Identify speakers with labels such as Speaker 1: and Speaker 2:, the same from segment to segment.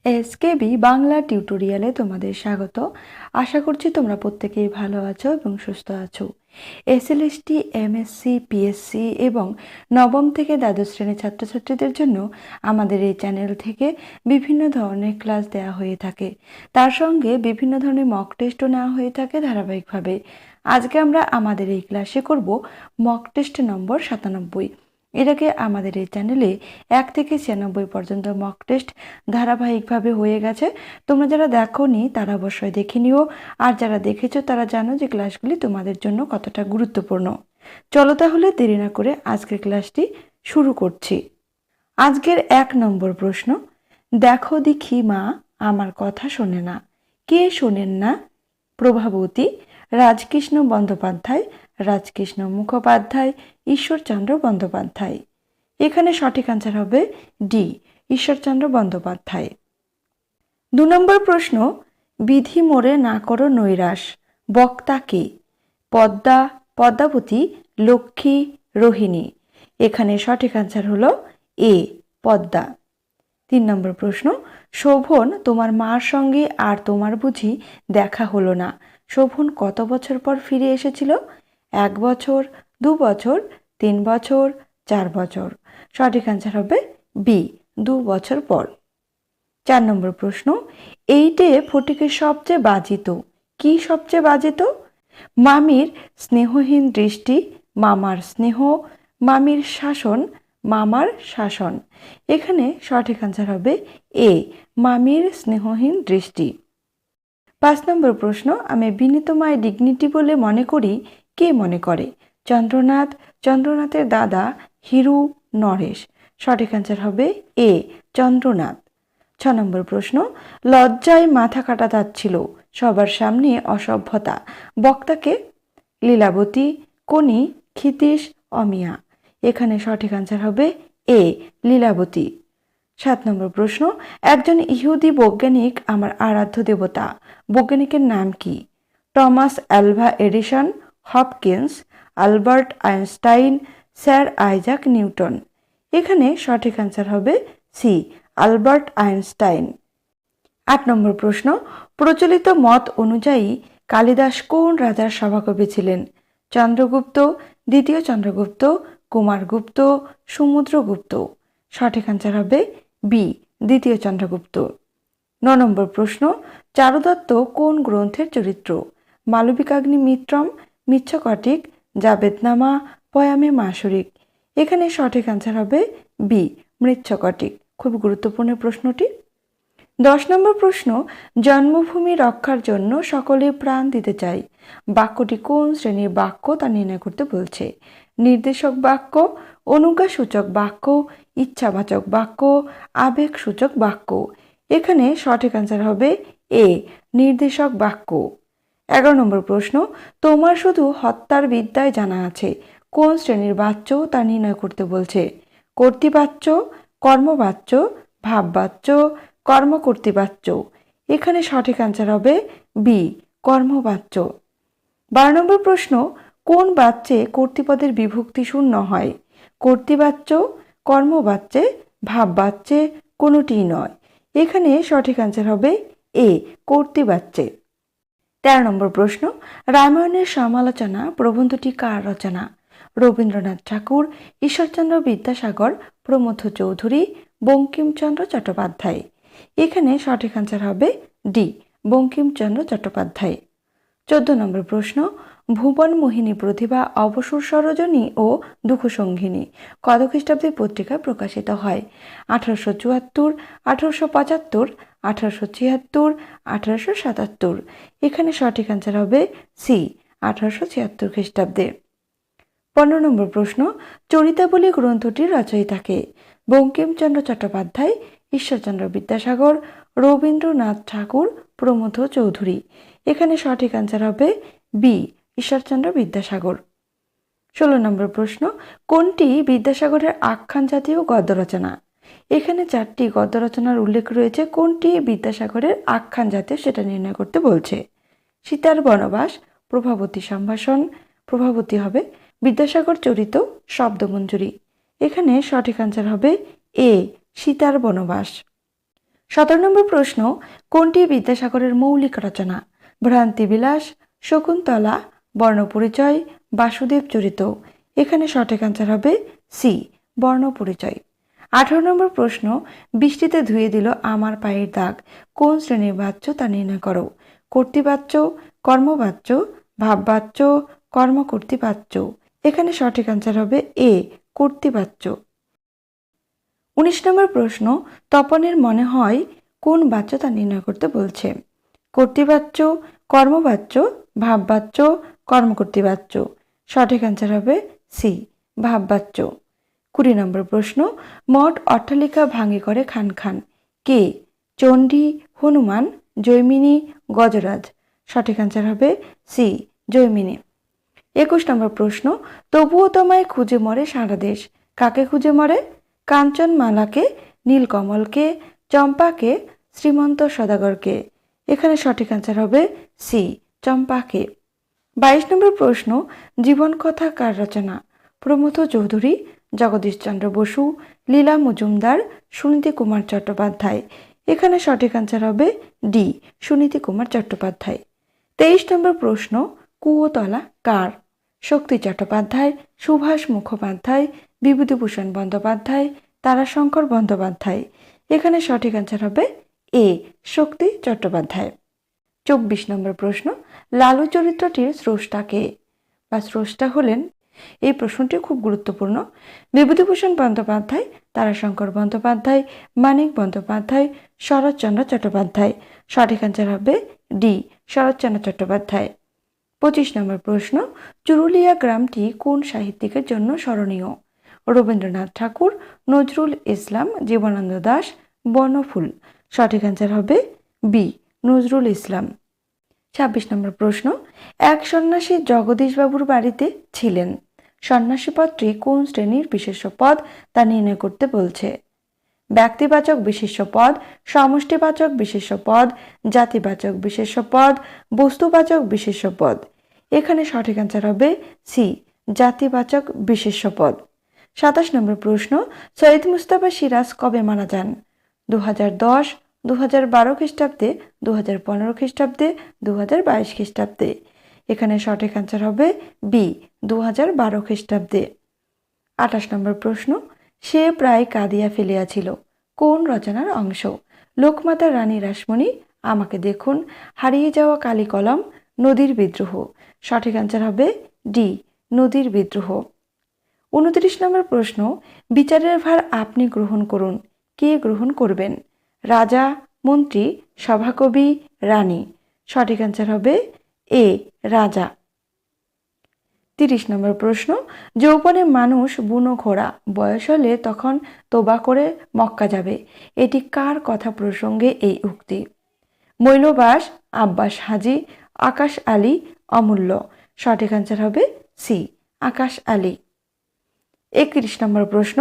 Speaker 1: SKB Bangla টিউটোরিয়ালে তোমাদের স্বাগত। আশা করছি তোমরা প্রত্যেকেই ভালো আছো এবং সুস্থ আছো। এসএলএসটি, এমএসসি, পিএসসি এবং নবম থেকে দ্বাদশ শ্রেণীর ছাত্রছাত্রীদের জন্য আমাদের এই চ্যানেল থেকে বিভিন্ন ধরনের ক্লাস দেওয়া হয়ে থাকে। তার সঙ্গে বিভিন্ন ধরনের মক টেস্টও নেওয়া হয়ে থাকে ধারাবাহিকভাবে। আজকে আমরা আমাদের এই ক্লাসে করব মক টেস্ট নম্বর 97। এর আগে আমাদের এই চ্যানেলে 1 থেকে 96 পর্যন্ত মক টেস্ট ধারাবাহিকভাবে হয়ে গেছে। তোমরা যারা দেখোনি তারা অবশ্যই দেখে নিও, আর যারা দেখেছো তারা জানো যে ক্লাসগুলি তোমাদের জন্য কতটা গুরুত্বপূর্ণ। চলো তাহলে দেরি না করে আজকের ক্লাসটি শুরু করছি। আজকের 1 নম্বর প্রশ্ন, দেখো দেখি মা আমার কথা শোনে না। কে শোনেন না? প্রভাবতী, রাজকৃষ্ণ বন্দ্যোপাধ্যায়, রাজকৃষ্ণ মুখোপাধ্যায়, ঈশ্বরচন্দ্র বন্দ্যোপাধ্যায়। এখানে সঠিক আনসার হবে ডি, ঈশ্বরচন্দ্র বন্দ্যোপাধ্যায়। 2 নম্বর প্রশ্ন, বিধি মোড়ে না করো নৈরাশ, বক্তা কে? পদ্মা, পদ্মাবতী, লক্ষ্মী, রোহিণী। এখানে সঠিক আনসার হলো এ, পদ্মা। 3 নম্বর প্রশ্ন, শোভন তোমার মার সঙ্গে আর তোমার বুঝি দেখা হলো না। শোভন কত বছর পর ফিরে এসেছিল? 1 বছর, 2 বছর, 3 বছর, 4 বছর। সঠিক আনসার হবে বি, 2 বছর পর। 4 নম্বর প্রশ্ন, এইটে ফটিকের সবচেয়ে বাজিত। কি সবচেয়ে বাজিত? মামির স্নেহহীন দৃষ্টি, মামার স্নেহ, মামির শাসন, মামার শাসন। এখানে সঠিক আনসার হবে এ, মামির স্নেহহীন দৃষ্টি। 5 নম্বর প্রশ্ন, আমি বিনীতমায় ডিগনিটি বলে মনে করি। কে মনে করে? চন্দ্রনাথ, চন্দ্রনাথের দাদা, হিরু, নরেশ। সঠিক আনসার হবে এ, চন্দ্রনাথ। 6 নম্বর প্রশ্ন, লজ্জায় মাথা কাটা যাচ্ছিল, সবার সামনে অসভ্যতা। বক্তাকে? লীলাবতী, কোনি, ক্ষিতীশ, অমিয়া। এখানে সঠিক আনসার হবে এ, লীলাবতী। 7 নম্বর প্রশ্ন, একজন ইহুদি বৈজ্ঞানিক আমার আরাধ্য দেবতা। বৈজ্ঞানিকের নাম কি? Thomas Alva Edison, Hopkins, Albert Einstein, sir Isaac Newton. এখানে সঠিক আনসার হবে সি, আলবার্ট আইনস্টাইন। 8 নম্বর প্রশ্ন, প্রচলিত মত অনুযায়ী কালিদাস কোন রাজার সভাকবি ছিলেন? চন্দ্রগুপ্ত, দ্বিতীয় চন্দ্রগুপ্ত, কুমারগুপ্ত, সমুদ্রগুপ্ত। সঠিক আনসার হবে বি, দ্বিতীয় চন্দ্রগুপ্ত। 9 নম্বর প্রশ্ন, চারুদত্ত কোন গ্রন্থের চরিত্র? মালবিকাগ্নি মিত্রম, মিচ্ছকটিক, জাবেদনামা, পয়ামে মাসুরিক। এখানে সঠিক আনসার হবে বি, মৃচ্ছকটিক। খুব গুরুত্বপূর্ণ প্রশ্নটি। 10 নম্বর প্রশ্ন, জন্মভূমি রক্ষার জন্য সকলে প্রাণ দিতে চাই। বাক্যটি কোন শ্রেণীর বাক্য তা নির্ণয় করতে বলছে? নির্দেশক বাক্য, অনুজ্ঞাসূচক বাক্য, ইচ্ছাবাচক বাক্য, আবেগসূচক বাক্য। এখানে সঠিক আনসার হবে এ, নির্দেশক বাক্য। 11 নম্বর প্রশ্ন, তোমার শুধু হত্যার বিদ্যায় জানা আছে। কোন শ্রেণীর বাচ্য তা নির্ণয় করতে বলছে? কর্তৃবাচ্য, কর্মবাচ্য, ভাববাচ্য, কর্মকর্তৃবাচ্য। এখানে সঠিক আনসার হবে বি, কর্মবাচ্য। 12 নম্বর প্রশ্ন, কোন বাচ্যে কর্তৃপদের বিভক্তি শূন্য হয়? কর্তৃবাচ্য, কর্মবাচ্যে, ভাববাচ্যে, কোনোটিই নয়। এখানে সঠিক আনসার হবে এ, কর্তৃবাচ্যে। 13 নম্বর প্রশ্ন, রামায়ণের সমালোচনা প্রবন্ধটি কার রচনা? রবীন্দ্রনাথ ঠাকুর, ঈশ্বরচন্দ্র বিদ্যাসাগর, প্রমথ চৌধুরী, বঙ্কিমচন্দ্র চট্টোপাধ্যায়। এখানে সঠিক আনসার হবে ডি, বঙ্কিমচন্দ্র চট্টোপাধ্যায়। 14 নম্বর প্রশ্ন, ভুবন মোহিনী প্রতিভা অবসর সরোজনী ও দুঃখসঙ্গিনী কত খ্রিস্টাব্দে পত্রিকায় প্রকাশিত হয়? 1874, 1875, 1876, 1877। এখানে সঠিক আনসার হবে সি, 1876 খ্রিস্টাব্দে। 15 নম্বর প্রশ্ন, চরিতাবলী গ্রন্থটির রচয়িতাকে? বঙ্কিমচন্দ্র চট্টোপাধ্যায়, ঈশ্বরচন্দ্র বিদ্যাসাগর, রবীন্দ্রনাথ ঠাকুর, প্রমথ চৌধুরী। এখানে সঠিক আনসার হবে বি, ঈশ্বরচন্দ্র বিদ্যাসাগর। 16 নম্বর প্রশ্ন, কোনটি বিদ্যাসাগরের আখ্যান জাতীয় গদ্য রচনা? এখানে 4টি গদ্য রচনার উল্লেখ রয়েছে। কোনটি বিদ্যাসাগরের আখ্যান জাতীয় সেটা নির্ণয় করতে বলছে? সীতার বনবাস, প্রভাবতী সম্ভাষণ, প্রভাবতী হবে, বিদ্যাসাগর চরিত, শব্দমঞ্জুরি। এখানে সঠিক আনসার হবে এ, সীতার বনবাস। 17 নম্বর প্রশ্ন, কোনটি বিদ্যাসাগরের মৌলিক রচনা? ভ্রান্তিবিলাস, শকুন্তলা, বর্ণপরিচয়, বাসুদেব চরিত। এখানে সঠিক আনসার হবে সি, বর্ণপরিচয়। 18 নম্বর প্রশ্ন, বৃষ্টিতে ধুয়ে দিল আমার পায়ের দাগ, কোন শ্রেণীর বাচ্য তা নির্ণয় করো? কর্তৃবাচ্য, কর্মবাচ্য, ভাববাচ্য, কর্মকর্তৃবাচ্য। এখানে সঠিক আনসার হবে এ, কর্তৃবাচ্য। 19 নম্বর প্রশ্ন, তপনের মনে হয় কোন বাচ্য তা নির্ণয় করতে বলছে? কর্তৃবাচ্য, কর্মবাচ্য, ভাববাচ্য, কর্মকর্তৃবাচ্য। সঠিক আনসার হবে সি, ভাববাচ্য। 20 নম্বর প্রশ্ন, মঠ অট্টালিকা ভাঙে করে খান খান, কে? চণ্ডী, হনুমান, জৈমিনী, গজরাজ। সঠিক আনসার হবে সি, জৈমিনী। 21 নম্বর প্রশ্ন, তবুও তোমায় খুঁজে মরে সারা দেশ, কাকে খুঁজে মরে? কাঞ্চনমালাকে, নীলকমলকে, চম্পাকে, শ্রীমন্ত সদাগরকে। এখানে সঠিক আনসার হবে সি, চম্পাকে। 22 নম্বর প্রশ্ন, জীবন কথা কার রচনা? প্রমথ চৌধুরী, জগদীশচন্দ্র বসু, লীলা মজুমদার, সুনীতি কুমার চট্টোপাধ্যায়। এখানে সঠিক আনসার হবে ডি, সুনীতি কুমার চট্টোপাধ্যায়। 23 নম্বর প্রশ্ন, কুয়োতলা কার? শক্তি চট্টোপাধ্যায়, সুভাষ মুখোপাধ্যায়, বিভূতিভূষণ বন্দ্যোপাধ্যায়, তারাশঙ্কর বন্দ্যোপাধ্যায়। এখানে সঠিক আনসার হবে এ, শক্তি চট্টোপাধ্যায়। 24 নম্বর প্রশ্ন, লালু চরিত্রটির স্রষ্টাকে বা স্রষ্টা হলেন? এই প্রশ্নটি খুব গুরুত্বপূর্ণ। বিভূতিভূষণ বন্দ্যোপাধ্যায়, তারাশঙ্কর বন্দ্যোপাধ্যায়, মানিক বন্দ্যোপাধ্যায়, শরৎচন্দ্র চট্টোপাধ্যায়। সঠিক আনসার হবে ডি, শরৎচন্দ্র চট্টোপাধ্যায়। 25 নম্বর প্রশ্ন, চুরুলিয়া গ্রামটি কোন সাহিত্যিকের জন্য স্মরণীয়? রবীন্দ্রনাথ ঠাকুর, নজরুল ইসলাম, জীবনানন্দ দাশ, বনফুল। সঠিক আনসার হবে বি, নজরুল ইসলাম। 26 নম্বর প্রশ্ন, এক সন্ন্যাসী জগদীশবাবুর বাড়িতে ছিলেন, সন্ন্যাসী পদটি কোন শ্রেণীর বিশেষ্য পদ তা নির্ণয় করতে বলছে? ব্যক্তিবাচক বিশেষ্য পদ, সমষ্টিবাচক বিশেষ্য পদ, জাতিবাচক বিশেষ্য পদ, বস্তুবাচক বিশেষ্য পদ। এখানে সঠিক আনসার হবে সি, জাতিবাচক বিশেষ্য পদ। 27 নম্বর প্রশ্ন, সৈয়দ মুস্তাফা সিরাজ কবে মারা যান? 2010, 2012 খ্রিস্টাব্দে, 2015 খ্রিস্টাব্দে, 2022 খ্রিস্টাব্দে। এখানে সঠিক আনসার হবে বি, 2012 খ্রিস্টাব্দে। 28 নম্বর প্রশ্ন, সে প্রায় কাঁদিয়া ফেলিয়াছিল, কোন রচনার অংশ? লোকমাতা রানী রাসমণি, আমাকে দেখুন, হারিয়ে যাওয়া কালি কলম, নদীর বিদ্রোহ। সঠিক আনসার হবে ডি, নদীর বিদ্রোহ। 29 নম্বর প্রশ্ন, বিচারের ভার আপনি গ্রহণ করুন, কে গ্রহণ করবেন? রাজা, মন্ত্রী, সভাকবি, রানী। সঠিক আনসার হবে এ, রাজা। 30 নম্বর প্রশ্ন, যৌবনে মানুষ বুনো ঘোড়া, বয়স হলে তখন তোবা করে মক্কা যাবে, এটি কার কথা প্রসঙ্গে এই উক্তি? মৈলবাস, আব্বাস হাজি, আকাশ আলী, অমূল্য। সঠিক আনসার হবে সি, আকাশ আলী। 31 নম্বর প্রশ্ন,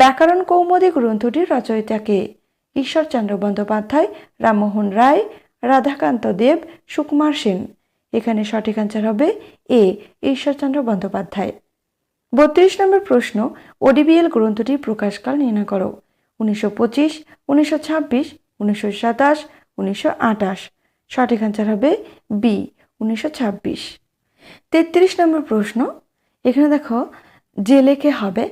Speaker 1: ব্যাকরণ কৌমুদী গ্রন্থটির রচয়িতা কে? ঈশ্বরচন্দ্র বন্দ্যোপাধ্যায়, রামমোহন রায়, রাধাকান্ত দেব, সুকুমার সেন। এখানে সঠিক আনসার হবে এ, ঈশ্বরচন্দ্র বন্দ্যোপাধ্যায়। 32 নম্বর প্রশ্ন, ওডিবিএল গ্রন্থটির প্রকাশকাল নির্ণয় করো। 1925, 1926, 1927, 1928। সঠিক আনসার হবে বি, 1926। 33 নম্বর প্রশ্ন, এখানে দেখো জেলেকে হবে,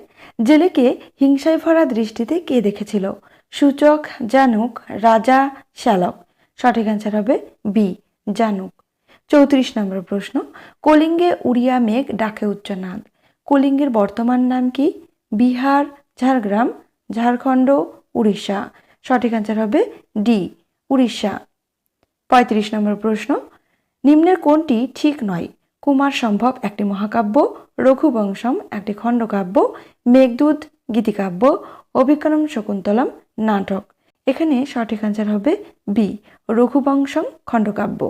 Speaker 1: জেলেকে হিংসায় ভরা দৃষ্টিতে কে দেখেছিল? সূচক, জানুক, রাজা, শ্যালক। সঠিক আনসার হবে বি, জানুক। 34 নম্বর প্রশ্ন, কলিঙ্গে উড়িয়া মেঘ ডাকে উচ্চনাদ, কলিঙ্গের বর্তমান নাম কি? বিহার, ঝাড়গ্রাম, ঝাড়খণ্ড, উড়িষ্যা। সঠিক আনসার হবে ডি, উড়িষ্যা। 35 নম্বর প্রশ্ন, নিম্নের কোনটি ঠিক নয়? কুমার সম্ভব একটি মহাকাব্য, রঘুবংশম একটি খণ্ডকাব্য, মেঘদূত গীতিকাব্য, অভিজ্ঞানম শকুন্তলম নাটক। এখানে সঠিক আনসার হবে বি, রঘুবংশম খণ্ডকাব্য।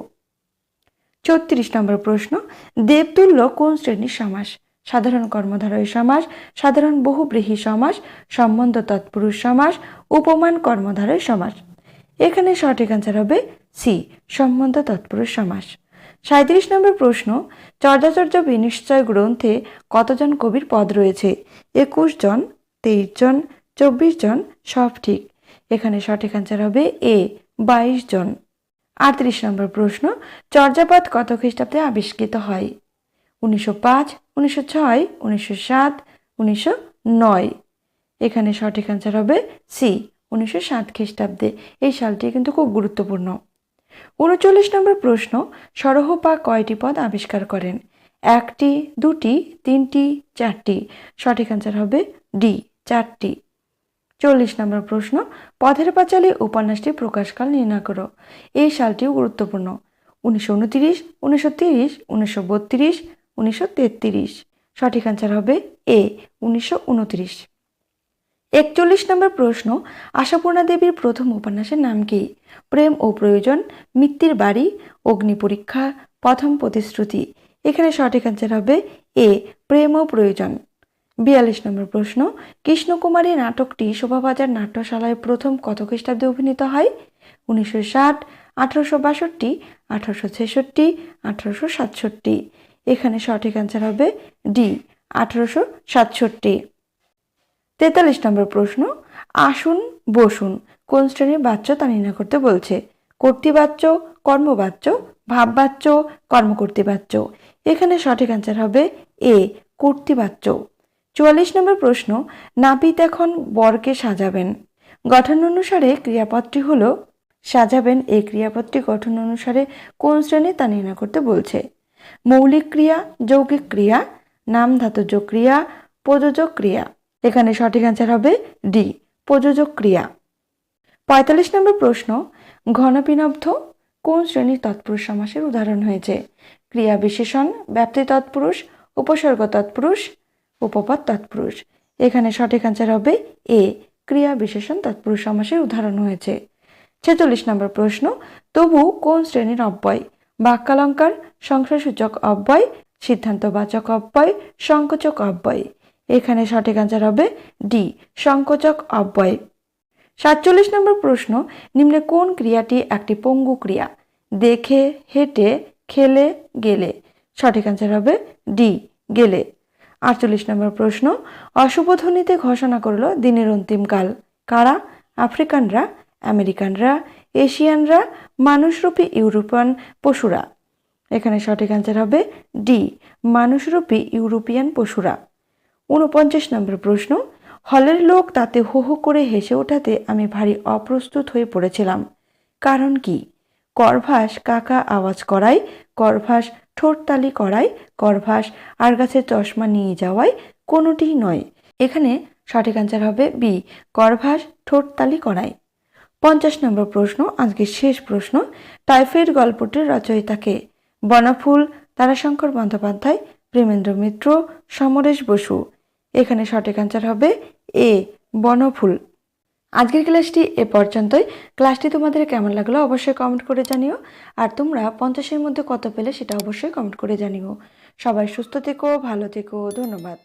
Speaker 1: 34 নম্বর প্রশ্ন, দেবতুল্য কোন শ্রেণীর সমাস? সাধারণ কর্মধারয় সমাস, সাধারণ বহুব্রীহি সমাস, সম্বন্ধ তৎপুরুষ সমাস, উপমান কর্মধারয় সমাস। এখানে সঠিক আনসার হবে সি, সম্বন্ধ তৎপুরুষ সমাস। 37 নম্বর প্রশ্ন, চর্যাচর্য বিনিশ্চয় গ্রন্থে কতজন কবির পদ রয়েছে? 21 জন, 23 জন, 24 জন, সব ঠিক। এখানে সঠিক অ্যান্সার হবে এ 22 জন। 38 নম্বর প্রশ্ন, চর্যাপদ কত খ্রিস্টাব্দে আবিষ্কৃত হয়? 1905, 1906, 1907, 1909। এখানে সঠিক অ্যান্সার হবে সি 1907 খ্রিস্টাব্দে। এই সালটি কিন্তু খুব গুরুত্বপূর্ণ। 39 নম্বর প্রশ্ন, সরহপা কয়টি পদ আবিষ্কার করেন? 1টি, 2টি, 3টি, 4টি। সঠিক অ্যান্সার হবে ডি 4টি। 40 নম্বর প্রশ্ন, পথের পাঁচালী উপন্যাসটি প্রকাশকাল নির্ণয় করো। এই সালটিও গুরুত্বপূর্ণ। 1929, 1930, 1932, 1933। সঠিক অ্যান্সার হবে এ 1929। 41 নম্বর প্রশ্ন, আশাপূর্ণা দেবীর প্রথম উপন্যাসের নাম কি? প্রেম ও প্রয়োজন, মিত্তির বাড়ি, অগ্নি পরীক্ষা, প্রথম প্রতিশ্রুতি। এখানে সঠিক অ্যান্সার হবে এ প্রেম ও প্রয়োজন। 42 নম্বর প্রশ্ন, কৃষ্ণকুমারী নাটকটি শোভাবাজার নাট্যশালায় প্রথম কত খ্রিস্টাব্দে অভিনীত হয়? 1960, 1862, 1866, 1867। এখানে সঠিক অ্যান্সার হবে ডি 1867। 43 নম্বর প্রশ্ন, আসুন বসুন কোন শ্রেণীর বাচ্য তা নির্ণয় করতে বলছে? কর্তৃবাচ্য, কর্মবাচ্য, ভাববাচ্য, কর্মকর্তৃবাচ্য। এখানে সঠিক অ্যান্সার হবে এ কর্তৃবাচ্য। 44 নম্বর প্রশ্ন, নাপিত এখন বরকে সাজাবেন। গঠন অনুসারে ক্রিয়াপদটি হলো সাজাবেন। এই ক্রিয়াপদটি গঠন অনুসারে কোন শ্রেণী তা নির্ণয় করতে বলছে? মৌলিক ক্রিয়া, যৌগিক ক্রিয়া, নাম ধাতুজ ক্রিয়া, প্রযোজক ক্রিয়া। এখানে সঠিক অ্যান্সার হবে ডি প্রযোজক ক্রিয়া। 45 নম্বর প্রশ্ন, ঘনপিনব্ধ কোন শ্রেণীর তৎপুরুষ সমাসের উদাহরণ হয়েছে? ক্রিয়া বিশেষণ, ব্যাপ্তি তৎপুরুষ, উপসর্গ তৎপুরুষ, উপপদ তৎপুরুষ। এখানে সঠিক অ্যান্সার হবে এ ক্রিয়া বিশেষণ তৎপুরুষ সমাসের উদাহরণ হয়েছে। 46 নম্বর প্রশ্ন, তবু কোন শ্রেণীর অব্যয়? বাক্যালঙ্কার, সংখ্যাসূচক অব্যয়, সিদ্ধান্তবাচক অব্যয়, সংকোচক অব্যয়। এখানে সঠিক অ্যান্সার হবে ডি সংকোচক অব্যয়। 47 নম্বর প্রশ্ন, নিম্নে কোন ক্রিয়াটি একটি পঙ্গু ক্রিয়া? দেখে, হেঁটে, খেলে, গেলে। সঠিক অ্যান্সার হবে ডি গেলে। 48 নম্বর প্রশ্ন, অশুভ ধ্বনিতে ঘোষণা করল দিনের অন্তিমকাল। কারা? আফ্রিকানরা, আমেরিকানরা, এশিয়ানরা, মানুষরূপী ইউরোপিয়ান পশুরা। এখানে সঠিক অ্যান্সার হবে ডি মানুষরূপী ইউরোপিয়ান পশুরা। 49 নম্বর প্রশ্ন, হলের লোক তাতে হো হো করে হেসে ওঠাতে আমি ভারী অপ্রস্তুত হয়ে পড়েছিলাম। কারণ কি? করভাস কাকা আওয়াজ করায়, করভাস ঠোঁটতালি করায়, করভাস আর গাছের চশমা নিয়ে যাওয়ায়, কোনোটিই নয়। এখানে সঠিক অ্যান্সার হবে বি করভাস ঠোঁটতালি করায়। 50 নম্বর প্রশ্ন, আজকের শেষ প্রশ্ন, টাইফয়েড গল্পটির রচয়িতাকে? বনফুল, তারাশঙ্কর বন্দ্যোপাধ্যায়, প্রেমেন্দ্র মিত্র, সমরেশ বসু। এখানে সঠিক অ্যান্সার হবে এ বনফুল। আজকের ক্লাসটি এ পর্যন্তই। ক্লাসটি তোমাদের কেমন লাগলো অবশ্যই কমেন্ট করে জানিও। আর তোমরা 50-এর মধ্যে কত পেলে সেটা অবশ্যই কমেন্ট করে জানিও। সবাই সুস্থ থেকো, ভালো থেকো, ধন্যবাদ।